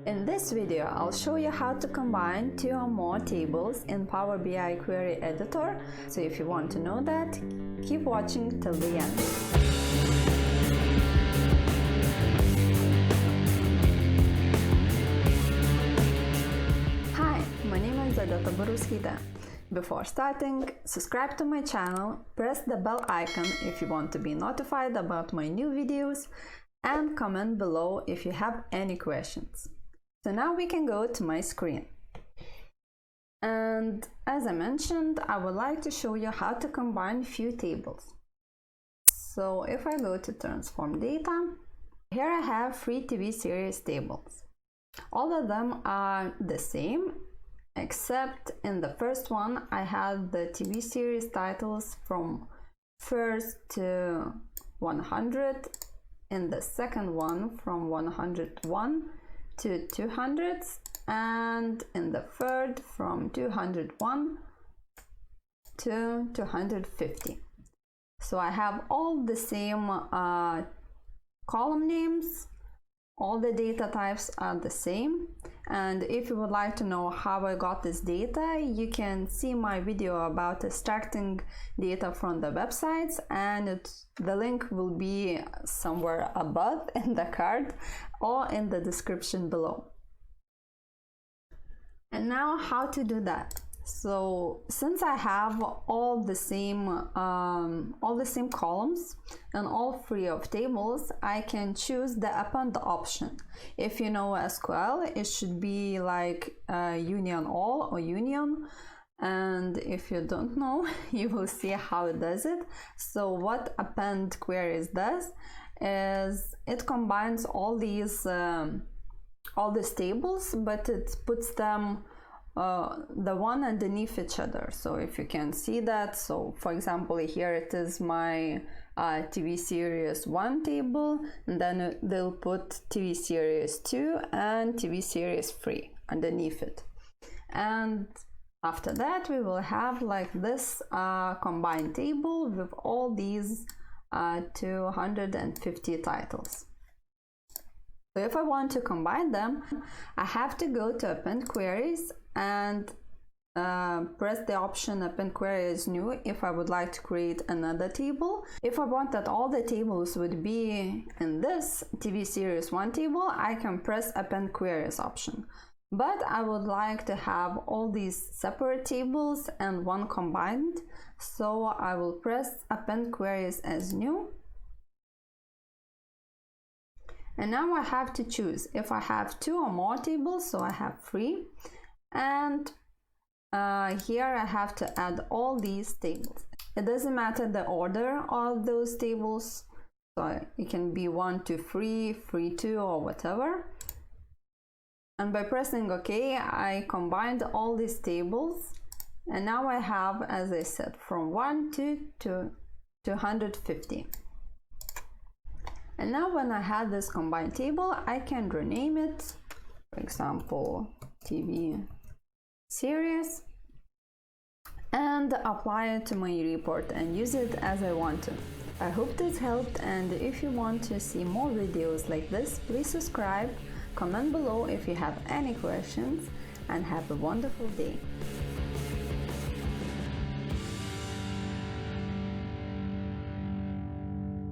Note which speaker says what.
Speaker 1: In this video, I'll show you how to combine 2 or more tables in Power BI Query Editor. So if you want to know that, keep watching till the end. Hi, my name is Adata Baruskita. Before starting, subscribe to my channel, press the bell icon if you want to be notified about my new videos, and comment below if you have any questions. So now we can go to my screen. And as I mentioned, I would like to show you how to combine few tables. So if I go to Transform Data, here I have 3 TV series tables. All of them are the same, except in the first one I had the TV series titles from 1st to 100, in the second one from 101 to 200, and in the third from 201 to 250. So I have all the same column names, all the data types are the same. And if you would like to know how I got this data, you can see my video about extracting data from the websites, and the link will be somewhere above in the card or in the description below. And now how to do that? So since I have all the same columns and all 3 of tables, I can choose the append option. If you know SQL, it should be like union all or union. And if you don't know, you will see how it does it. So what Append Queries does is it combines all these tables, but it puts them the one underneath each other. So if you can see that, so for example here it is my TV series 1 table, and then they'll put TV series 2 and TV series 3 underneath it. And after that we will have like this combined table with all these 250 titles. So if I want to combine them, I have to go to Append Queries and press the option Append Queries New if I would like to create another table. If I want that all the tables would be in this TV series 1 table, I can press Append Queries option. But I would like to have all these separate tables and one combined, so I will press Append Queries as New. And now I have to choose if I have 2 or more tables, so I have 3. And here I have to add all these tables. It doesn't matter the order of those tables, so it can be 1 to 3, 3 2, or whatever. And by pressing OK, I combined all these tables, and now I have, as I said, from 1 to 250. And now when I have this combined table, I can rename it, for example, TV series, and apply it to my report and use it as I want to. I hope this helped, and if you want to see more videos like this, please subscribe, comment below if you have any questions, and have a wonderful day.